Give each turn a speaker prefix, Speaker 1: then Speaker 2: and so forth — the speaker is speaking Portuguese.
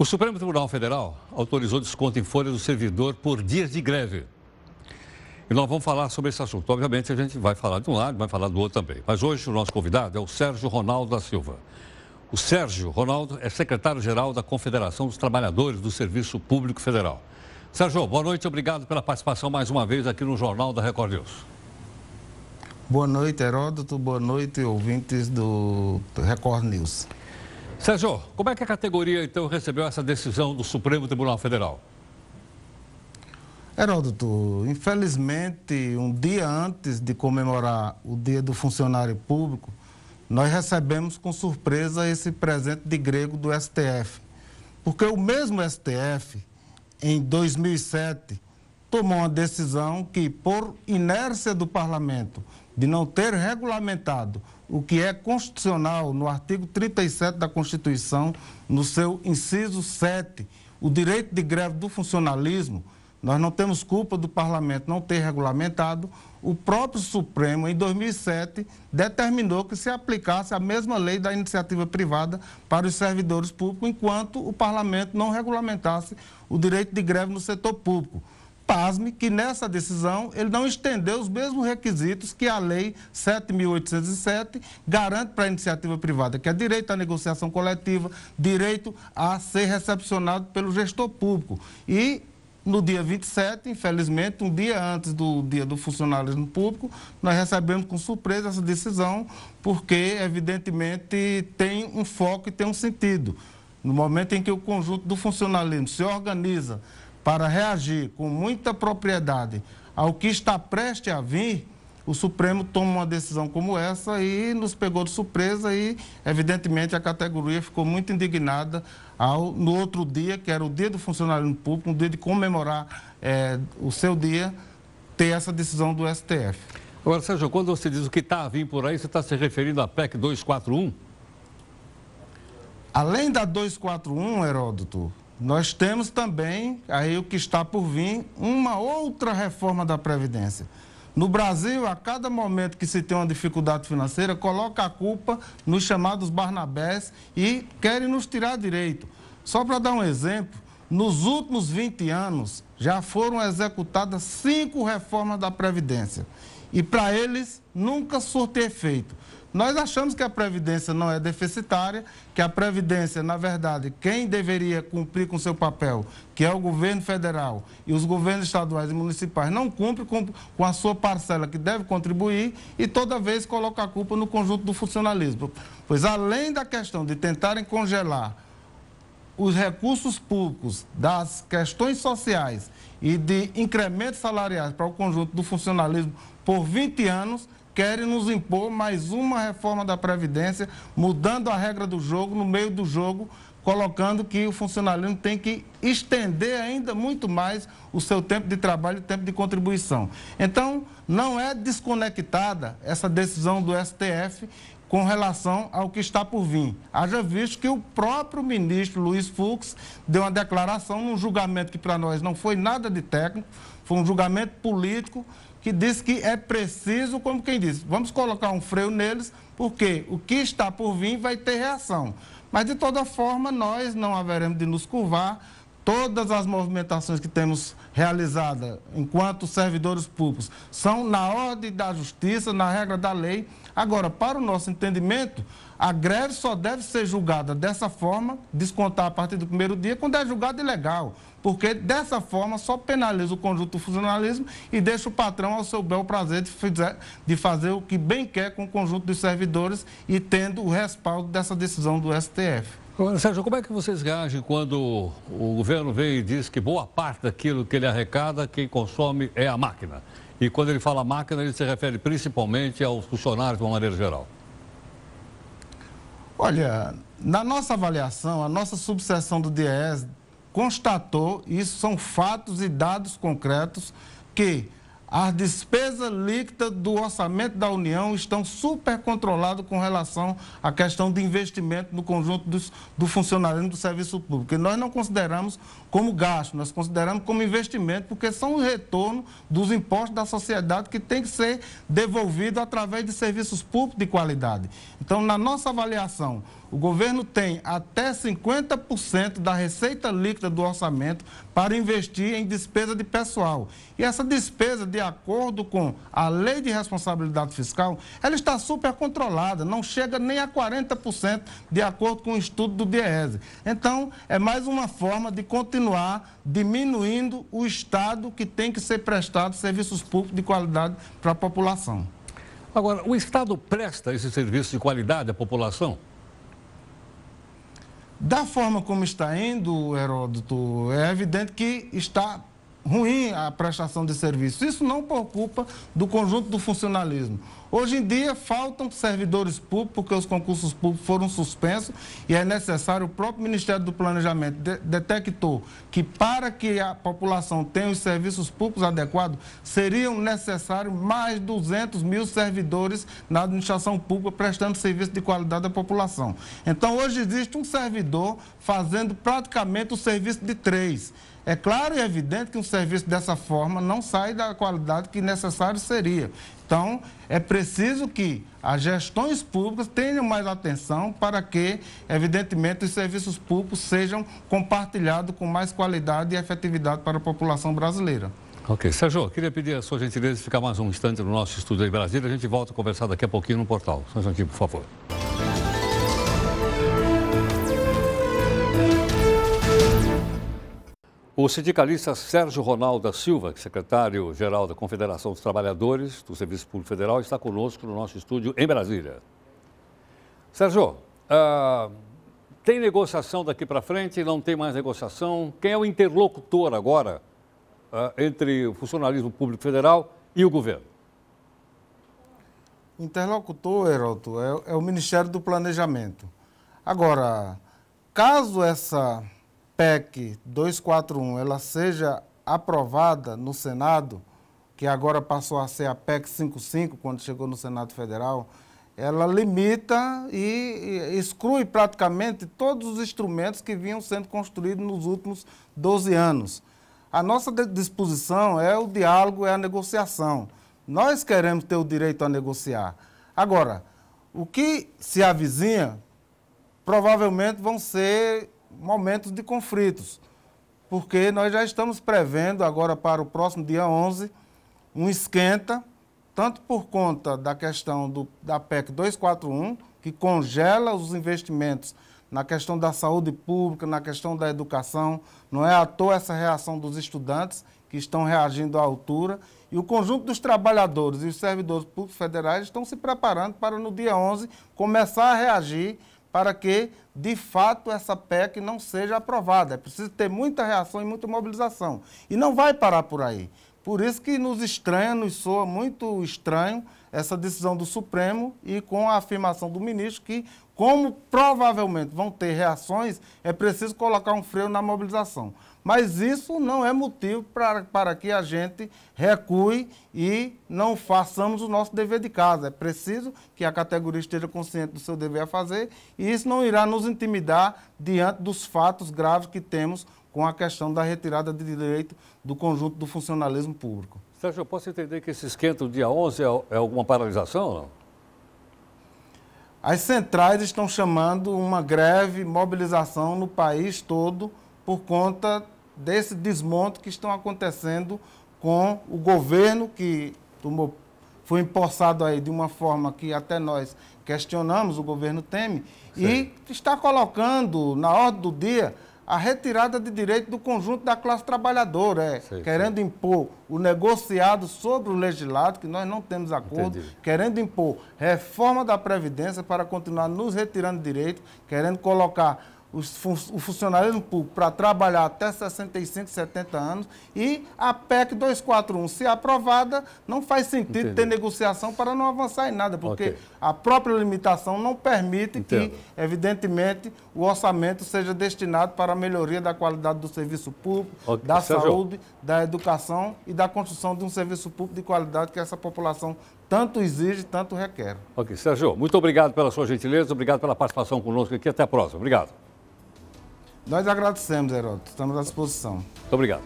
Speaker 1: O Supremo Tribunal Federal autorizou desconto em folha do servidor por dias de greve. E nós vamos falar sobre esse assunto. Obviamente, a gente vai falar de um lado, vai falar do outro também. Mas hoje o nosso convidado é o Sérgio Ronaldo da Silva. O Sérgio Ronaldo é secretário-geral da Confederação dos Trabalhadores do Serviço Público Federal. Sérgio, boa noite, obrigado pela participação mais uma vez aqui no Jornal da Record News.
Speaker 2: Boa noite, Heródoto. Boa noite, ouvintes do Record News.
Speaker 1: Sérgio, como é que a categoria, então, recebeu essa decisão do Supremo Tribunal Federal?
Speaker 2: Heródoto, infelizmente, um dia antes de comemorar o Dia do Funcionário Público, nós recebemos com surpresa esse presente de grego do STF. Porque o mesmo STF, em 2007, tomou uma decisão que, por inércia do Parlamento, de não ter regulamentado o que é constitucional no artigo 37 da Constituição, no seu inciso 7, o direito de greve do funcionalismo, nós não temos culpa do Parlamento não ter regulamentado. O próprio Supremo, em 2007, determinou que se aplicasse a mesma lei da iniciativa privada para os servidores públicos, enquanto o Parlamento não regulamentasse o direito de greve no setor público. Pasme que nessa decisão ele não estendeu os mesmos requisitos que a Lei 7.807 garante para a iniciativa privada, que é direito à negociação coletiva, direito a ser recepcionado pelo gestor público. E no dia 27, infelizmente, um dia antes do Dia do Funcionalismo Público, nós recebemos com surpresa essa decisão, porque, evidentemente, tem um foco e tem um sentido. No momento em que o conjunto do funcionalismo se organiza para reagir com muita propriedade ao que está prestes a vir, o Supremo toma uma decisão como essa e nos pegou de surpresa e, evidentemente, a categoria ficou muito indignada no outro dia, que era o Dia do Funcionalismo Público, um dia de comemorar o seu dia, ter essa decisão do STF.
Speaker 1: Agora, Sérgio, quando você diz o que está a vir por aí, você está se referindo à PEC 241?
Speaker 2: Além da 241, Heródoto, nós temos também, aí o que está por vir, uma outra reforma da Previdência. No Brasil, a cada momento que se tem uma dificuldade financeira, coloca a culpa nos chamados Barnabés e querem nos tirar direito. Só para dar um exemplo, nos últimos 20 anos já foram executadas 5 reformas da Previdência. E para eles nunca surte efeito. Nós achamos que a Previdência não é deficitária, que a Previdência, na verdade, quem deveria cumprir com seu papel, que é o governo federal e os governos estaduais e municipais, não cumpre com a sua parcela que deve contribuir e toda vez coloca a culpa no conjunto do funcionalismo. Pois além da questão de tentarem congelar os recursos públicos das questões sociais e de incrementos salariais para o conjunto do funcionalismo por 20 anos, querem nos impor mais uma reforma da Previdência, mudando a regra do jogo, no meio do jogo, colocando que o funcionalismo tem que estender ainda muito mais o seu tempo de trabalho e tempo de contribuição. Então, não é desconectada essa decisão do STF com relação ao que está por vir. Haja visto que o próprio ministro Luiz Fux deu uma declaração num julgamento que para nós não foi nada de técnico, foi um julgamento político, que diz que é preciso, como quem diz, vamos colocar um freio neles, porque o que está por vir vai ter reação. Mas, de toda forma, nós não haveremos de nos curvar. Todas as movimentações que temos realizadas enquanto servidores públicos são na ordem da justiça, na regra da lei. Agora, para o nosso entendimento, a greve só deve ser julgada dessa forma, descontar a partir do primeiro dia, quando é julgada ilegal. Porque, dessa forma, só penaliza o conjunto do funcionalismo e deixa o patrão ao seu bel prazer de fazer o que bem quer com o conjunto dos servidores e tendo o respaldo dessa decisão do STF.
Speaker 1: Agora, Sérgio, como é que vocês reagem quando o governo vem e diz que boa parte daquilo que ele arrecada, quem consome é a máquina? E quando ele fala máquina, ele se refere principalmente aos funcionários de uma maneira geral.
Speaker 2: Olha, na nossa avaliação, a nossa subseção do DIEESE constatou, isso são fatos e dados concretos, que as despesas líquidas do orçamento da União estão super controladas com relação à questão de investimento no conjunto do funcionalismo do serviço público. E nós não consideramos como gasto, nós consideramos como investimento, porque são o retorno dos impostos da sociedade que tem que ser devolvido através de serviços públicos de qualidade. Então, na nossa avaliação, O governo tem até 50% da receita líquida do orçamento para investir em despesa de pessoal. E essa despesa, de acordo com a Lei de Responsabilidade Fiscal, ela está super controlada, não chega nem a 40%, de acordo com o estudo do DIEESE. Então, é mais uma forma de continuar diminuindo o Estado que tem que ser prestado serviços públicos de qualidade para a população.
Speaker 1: Agora, o Estado presta esse serviço de qualidade à população?
Speaker 2: Da forma como está indo, Heródoto, é evidente que está ruim a prestação de serviço. Isso não por culpa do conjunto do funcionalismo. Hoje em dia, faltam servidores públicos, porque os concursos públicos foram suspensos e é necessário, o próprio Ministério do Planejamento detectou que para que a população tenha os serviços públicos adequados, seriam necessários mais 200 mil servidores na administração pública prestando serviço de qualidade à população. Então, hoje existe um servidor fazendo praticamente o serviço de 3. É claro e evidente que um serviço dessa forma não sai da qualidade que necessário seria. Então, é preciso que as gestões públicas tenham mais atenção para que, evidentemente, os serviços públicos sejam compartilhados com mais qualidade e efetividade para a população brasileira.
Speaker 1: Ok. Sérgio, queria pedir a sua gentileza de ficar mais um instante no nosso estúdio aí em Brasília. A gente volta a conversar daqui a pouquinho no portal. Só um instantinho, por favor. O sindicalista Sérgio Ronaldo da Silva, secretário-geral da Confederação dos Trabalhadores do Serviço Público Federal, está conosco no nosso estúdio em Brasília. Sérgio, tem negociação daqui para frente? Não tem mais negociação? Quem é o interlocutor agora entre o funcionalismo público federal e o governo?
Speaker 2: O interlocutor, Heródoto, é o Ministério do Planejamento. Agora, caso essa PEC 241 ela seja aprovada no Senado, que agora passou a ser a PEC 55, quando chegou no Senado Federal, ela limita e exclui praticamente todos os instrumentos que vinham sendo construídos nos últimos 12 anos. A nossa disposição é o diálogo, é a negociação. Nós queremos ter o direito a negociar. Agora, o que se avizinha, provavelmente vão ser momentos de conflitos, porque nós já estamos prevendo agora para o próximo dia 11 um esquenta, tanto por conta da questão da PEC 241, que congela os investimentos na questão da saúde pública, na questão da educação. Não é à toa essa reação dos estudantes, que estão reagindo à altura, e o conjunto dos trabalhadores e os servidores públicos federais estão se preparando para, no dia 11, começar a reagir para que, de fato, essa PEC não seja aprovada. É preciso ter muita reação e muita mobilização. E não vai parar por aí. Por isso que nos estranha, nos soa muito estranho essa decisão do Supremo e com a afirmação do ministro que, como provavelmente vão ter reações, é preciso colocar um freio na mobilização. Mas isso não é motivo para que a gente recue e não façamos o nosso dever de casa. É preciso que a categoria esteja consciente do seu dever a fazer e isso não irá nos intimidar diante dos fatos graves que temos com a questão da retirada de direito do conjunto do funcionalismo público.
Speaker 1: Sérgio, eu posso entender que esse esquenta do dia 11 é alguma paralisação ou não?
Speaker 2: As centrais estão chamando uma greve, mobilização no país todo por conta desse desmonte que estão acontecendo com o governo que foi empossado aí de uma forma que até nós questionamos, o governo Temer, e está colocando na ordem do dia a retirada de direito do conjunto da classe trabalhadora, querendo impor o negociado sobre o legislado, que nós não temos acordo, querendo impor reforma da Previdência para continuar nos retirando direito, querendo colocar o funcionalismo público para trabalhar até 65, 70 anos e a PEC 241, se aprovada, não faz sentido ter negociação para não avançar em nada, porque a própria limitação não permite que, evidentemente, o orçamento seja destinado para a melhoria da qualidade do serviço público, da saúde, da educação e da construção de um serviço público de qualidade que essa população tanto exige, tanto requer.
Speaker 1: Ok, Sérgio, muito obrigado pela sua gentileza, obrigado pela participação conosco aqui, até a próxima. Obrigado.
Speaker 2: Nós agradecemos, Heródoto. Estamos à disposição.
Speaker 1: Muito obrigado.